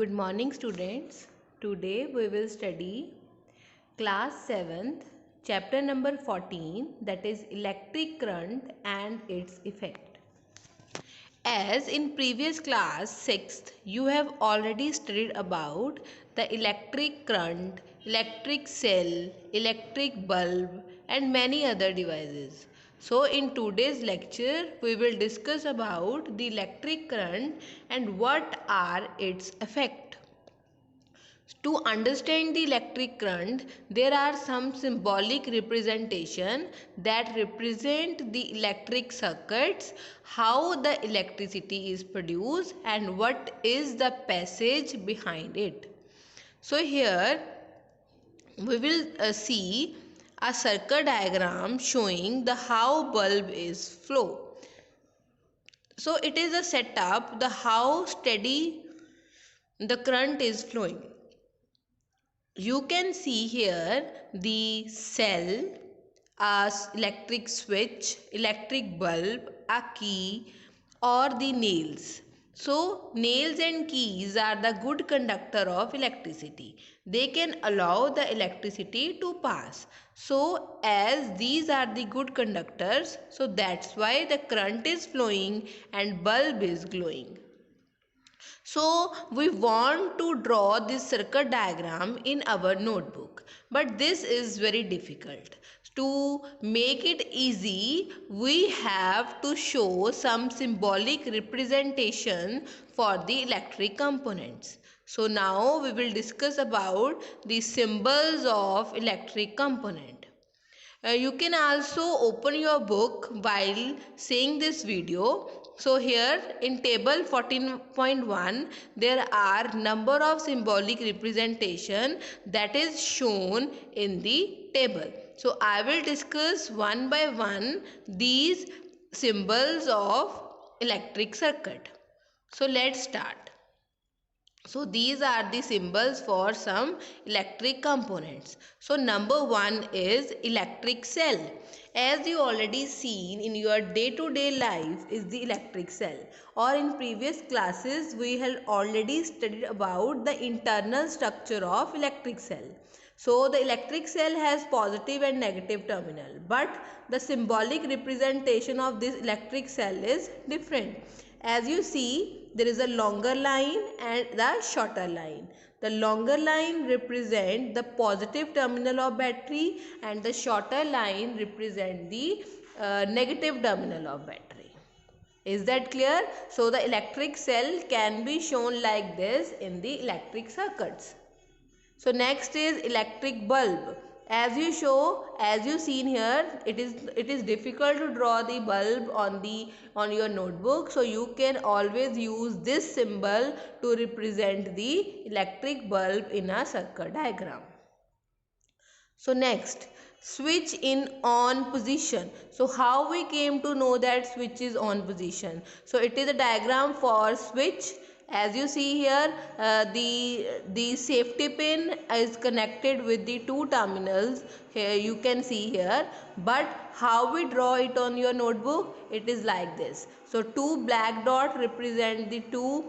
Good morning, students. Today we will study class 7th, chapter number 14, that is electric current and its effect. As in previous class 6th, you have already studied about the electric current, electric cell, electric bulb and many other devices. So in today's lecture, we will discuss about the electric current and what are its effects. To understand the electric current, there are some symbolic representation that represent the electric circuits, how the electricity is produced and what is the passage behind it. So here we will see a circuit diagram showing the how bulb is flow. So it is a setup the how steady the current is flowing. You can see here the cell, a electric switch, electric bulb, a key or the nails. So nails and keys are the good conductor of electricity. They can allow the electricity to pass. So as these are the good conductors, so that's why the current is flowing and bulb is glowing. So we want to draw this circuit diagram in our notebook, but this is very difficult. To make it easy, we have to show some symbolic representation for the electric components. So now we will discuss about the symbols of electric component. You can also open your book while seeing this video. So here in table 14.1 there are number of symbolic representation that is shown in the table. So I will discuss one by one these symbols of electric circuit. So let's start. So these are the symbols for some electric components. So number one is electric cell. As you already seen in your day-to-day life is the electric cell, or in previous classes we had already studied about the internal structure of electric cell. So the electric cell has positive and negative terminal, but the symbolic representation of this electric cell is different. As you see, there is a longer line and the shorter line. The longer line represent the positive terminal of battery and the shorter line represent the negative terminal of battery. Is that clear? So the electric cell can be shown like this in the electric circuits. So next is electric bulb. As you seen here, it is difficult to draw the bulb on your notebook. So you can always use this symbol to represent the electric bulb in a circuit diagram. So next, switch in on position. So how we came to know that switch is on position? So it is a diagram for switch. As you see here, the safety pin is connected with the two terminals. Here you can see here, but how we draw it on your notebook? It is like this. So two black dots represent the two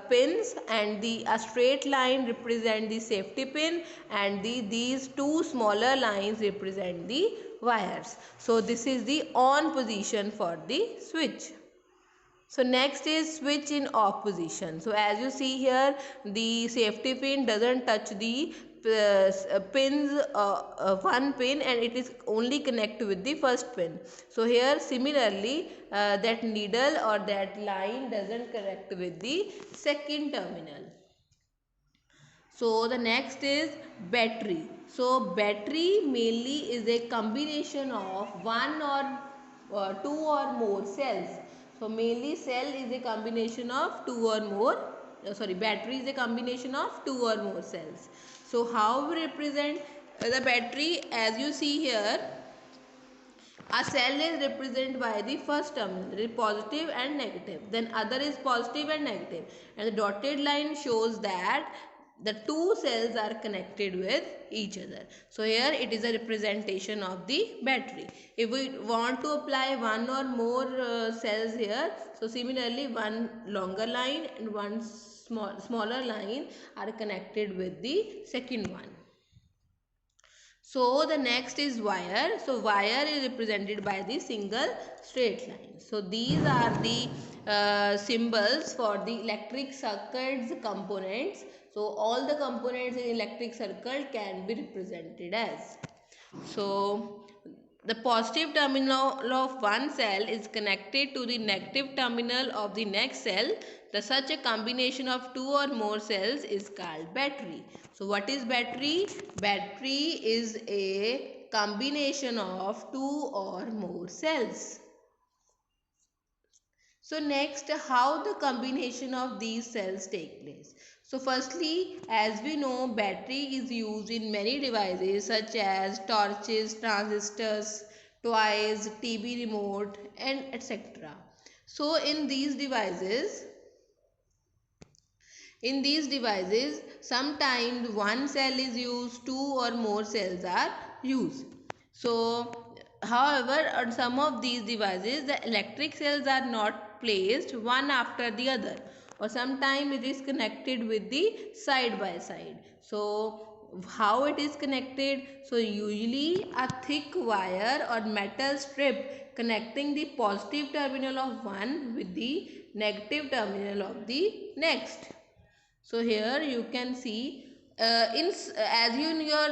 pins, and a straight line represent the safety pin, and these two smaller lines represent the wires. So this is the on position for the switch. So next is switch in off position. So as you see here, the safety pin doesn't touch the pins, one pin, and it is only connected with the first pin. So here similarly that needle or that line doesn't connect with the second terminal. So the next is battery. So battery mainly is a combination of one or two or more cells. So mainly cell is a combination of two or more, battery is a combination of two or more cells. So how we represent the battery? As you see here, a cell is represented by the first terminal, positive and negative. Then other is positive and negative. And the dotted line shows that the two cells are connected with each other. So here it is a representation of the battery. If we want to apply one or more cells here, so similarly one longer line and one smaller line are connected with the second one. So the next is wire. So wire is represented by the single straight line. So these are the symbols for the electric circuit's components. So all the components in electric circuit can be represented as. So the positive terminal of one cell is connected to the negative terminal of the next cell. Such a combination of two or more cells is called battery. So what is battery? Battery is a combination of two or more cells. So next, how the combination of these cells take place. So firstly, as we know, battery is used in many devices such as torches, transistors, toys, TV remote and etc. So in these devices, sometimes one cell is used, two or more cells are used. So, however, on some of these devices, the electric cells are not placed one after the other, or sometimes it is connected with the side by side. So, how it is connected? So, usually a thick wire or metal strip connecting the positive terminal of one with the negative terminal of the next. So here you can see as you in your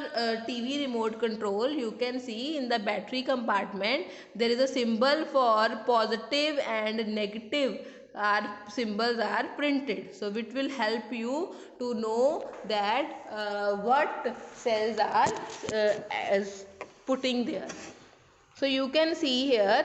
TV remote control, you can see in the battery compartment there is a symbol for positive and negative symbols are printed. So it will help you to know that what cells are as putting there. So you can see here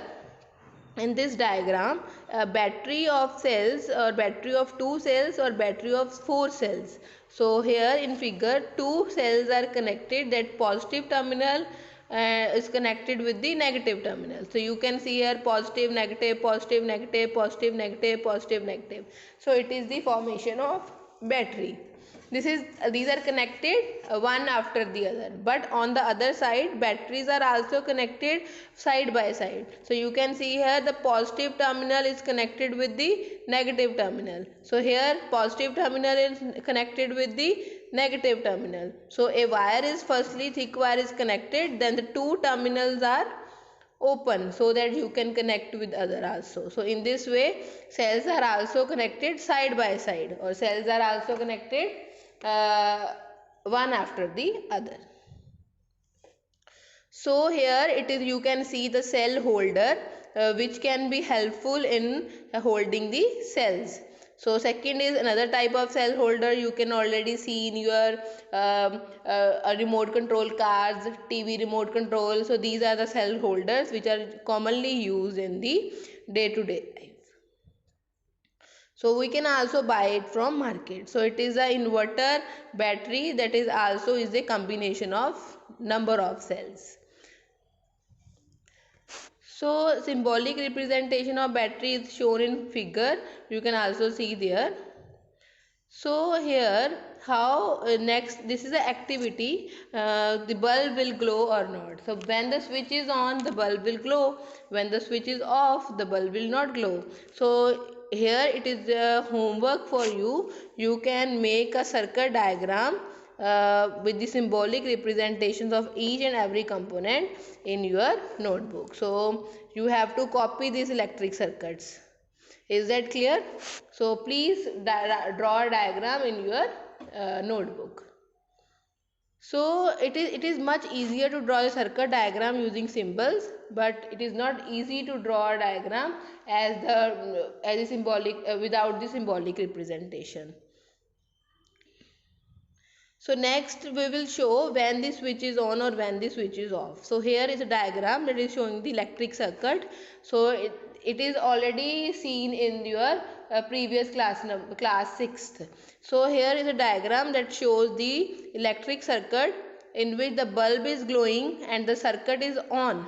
in this diagram a battery of cells or battery of two cells or battery of four cells. So here in figure two cells are connected, that positive terminal is connected with the negative terminal. So you can see here positive negative positive negative positive negative positive negative. So it is the formation of battery. These are connected one after the other, but on the other side batteries are also connected side by side. So you can see here the positive terminal is connected with the negative terminal. So here positive terminal is connected with the negative terminal. So a wire is firstly thick wire is connected, then the two terminals are open so that you can connect with other also. So in this way cells are also connected side by side, or cells are also connected one after the other. So here it is, you can see the cell holder which can be helpful in holding the cells. So second is another type of cell holder you can already see in your remote control cars, TV remote control. So these are the cell holders which are commonly used in the day-to-day life. So we can also buy it from market. So it is a inverter battery that is also is a combination of number of cells. So symbolic representation of battery is shown in figure. You can also see there. So here how next, this is the activity, the bulb will glow or not. So when the switch is on the bulb will glow, when the switch is off the bulb will not glow. So here it is homework for you. You can make a circuit diagram with the symbolic representations of each and every component in your notebook. So you have to copy these electric circuits. Is that clear? So please draw a diagram in your notebook. So it is much easier to draw a circuit diagram using symbols, but it is not easy to draw a diagram as a symbolic without the symbolic representation. So next we will show when the switch is on or when the switch is off. So here is a diagram that is showing the electric circuit. So it is already seen in your previous class 6th. So here is a diagram that shows the electric circuit in which the bulb is glowing and the circuit is on,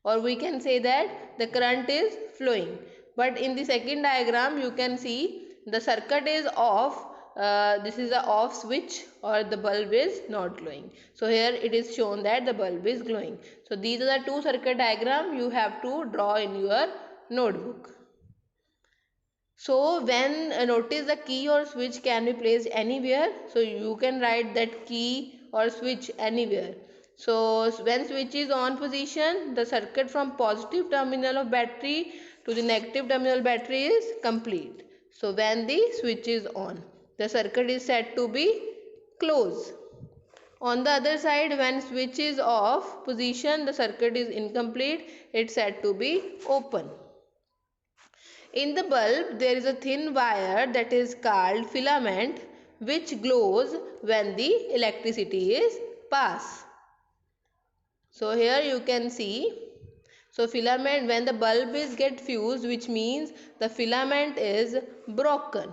or we can say that the current is flowing. But in the second diagram you can see the circuit is off. This is the off switch, or the bulb is not glowing. So here it is shown that the bulb is glowing. So these are the two circuit diagram you have to draw in your notebook. So when notice the key or switch can be placed anywhere, so you can write that key or switch anywhere. So when switch is on position, the circuit from positive terminal of battery to the negative terminal battery is complete. So when the switch is on, the circuit is said to be closed. On the other side, when switch is off position, the circuit is incomplete, it's said to be open. In the bulb, there is a thin wire that is called filament, which glows when the electricity is passed. So here you can see, so filament, when the bulb is get fused, which means the filament is broken.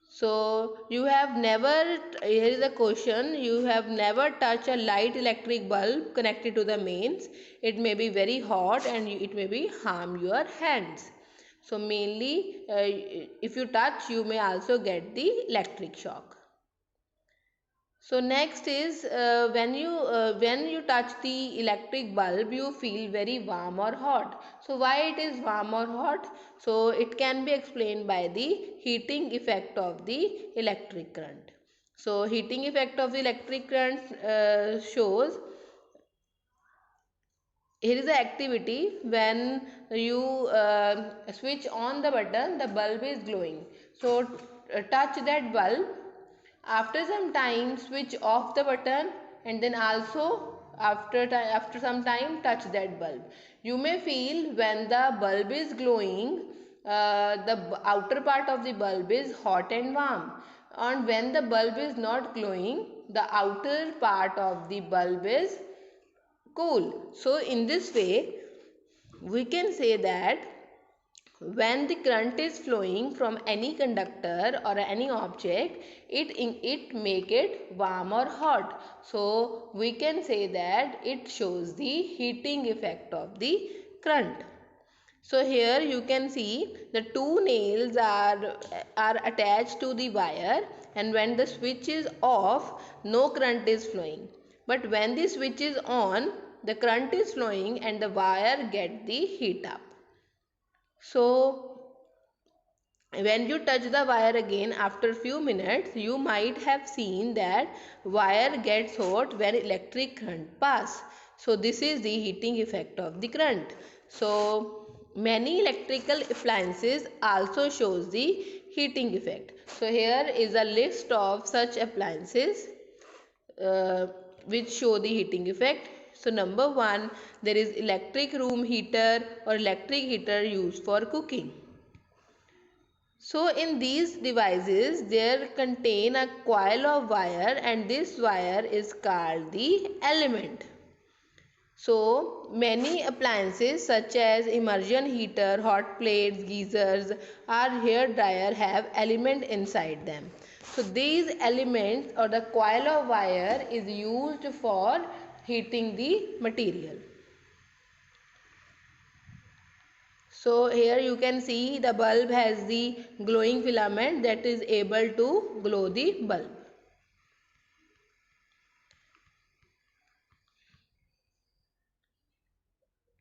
So you have never, here is a question, you have never touched a light electric bulb connected to the mains. It may be very hot and it may be harm your hands. So mainly if you touch, you may also get the electric shock. So next is when you touch the electric bulb, you feel very warm or hot. So why it is warm or hot? So it can be explained by the heating effect of the electric current. So heating effect of the electric current shows, here is the activity when you switch on the button, the bulb is glowing. So touch that bulb. After some time, switch off the button, and then also after some time touch that bulb. You may feel when the bulb is glowing, the outer part of the bulb is hot and warm, and when the bulb is not glowing, the outer part of the bulb is cool. So in this way, we can say that when the current is flowing from any conductor or any object, it make it warm or hot. So we can say that it shows the heating effect of the current. So here you can see the two nails are attached to the wire, and when the switch is off, no current is flowing. But when the switch is on, the current is flowing and the wire get the heat up. So when you touch the wire again after few minutes, you might have seen that wire gets hot when electric current pass. So this is the heating effect of the current. So many electrical appliances also shows the heating effect. So here is a list of such appliances which show the heating effect. So number 1, there is electric room heater or electric heater used for cooking. So in these devices, there contain a coil of wire, and this wire is called the element. So many appliances such as immersion heater, hot plates, geysers or hair dryer have element inside them. So these elements or the coil of wire is used for heating the material. So here you can see the bulb has the glowing filament that is able to glow the bulb.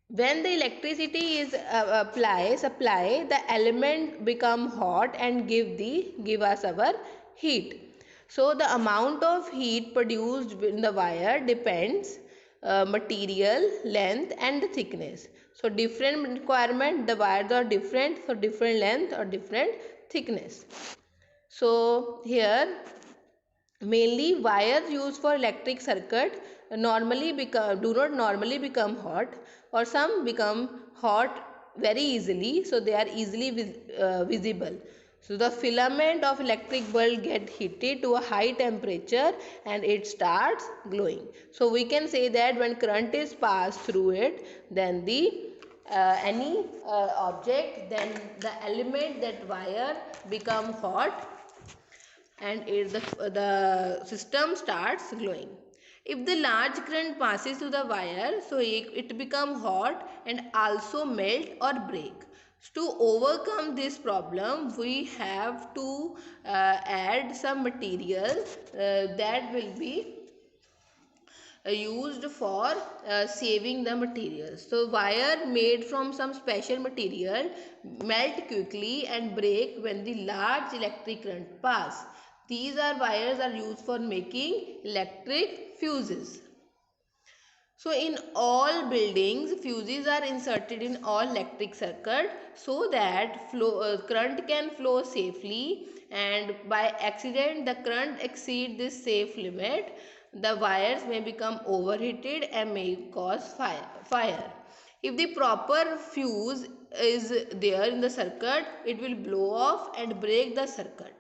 When the electricity is supply, the element become hot and give us our heat. So the amount of heat produced in the wire depends material, length and the thickness. So different requirement, the wires are different for different length or different thickness. So here mainly wires used for electric circuit do not normally become hot, or some become hot very easily, so they are easily visible. So the filament of electric bulb get heated to a high temperature and it starts glowing. So we can say that when current is passed through it, then the any object, then the element, that wire become hot and the system starts glowing. If the large current passes through the wire, so it become hot and also melt or break. To overcome this problem, we have to add some material that will be used for saving the materials. So wire made from some special material melt quickly and break when the large electric current pass. These wires are used for making electric fuses. So in all buildings, fuses are inserted in all electric circuit so that current can flow safely, and by accident the current exceed this safe limit, the wires may become overheated and may cause fire. If the proper fuse is there in the circuit, it will blow off and break the circuit.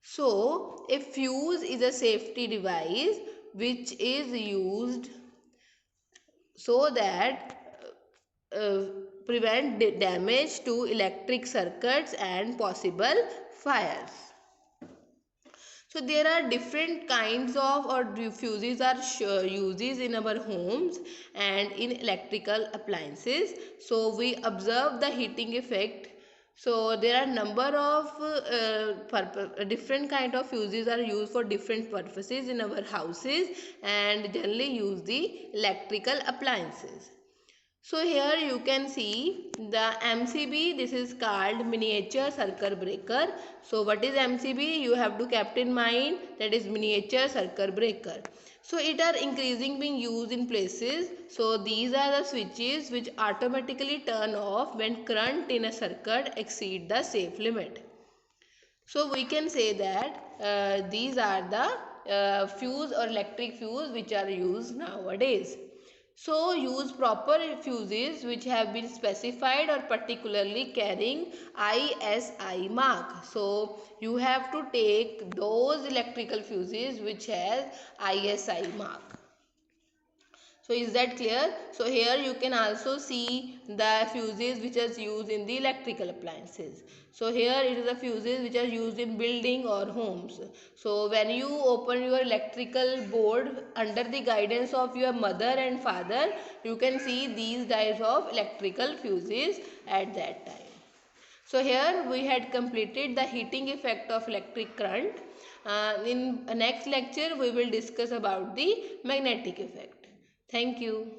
So, a fuse is a safety device which is used so that uh, prevent damage to electric circuits and possible fires. So there are different kinds of fuses are uses in our homes and in electrical appliances. So we observe the heating effect. So there are number of different kind of fuses are used for different purposes in our houses and generally use the electrical appliances. So here you can see the MCB, this is called miniature circuit breaker. So what is MCB? You have to keep in mind that is miniature circuit breaker. So it are increasing being used in places. So these are the switches which automatically turn off when current in a circuit exceed the safe limit. So we can say that these are the fuse or electric fuse which are used nowadays. So use proper fuses which have been specified or particularly carrying ISI mark. So you have to take those electrical fuses which has ISI mark. So is that clear? So here you can also see the fuses which is used in the electrical appliances. So here it is the fuses which are used in building or homes. So when you open your electrical board under the guidance of your mother and father, you can see these types of electrical fuses at that time. So here we had completed the heating effect of electric current. In next lecture we will discuss about the magnetic effect. Thank you.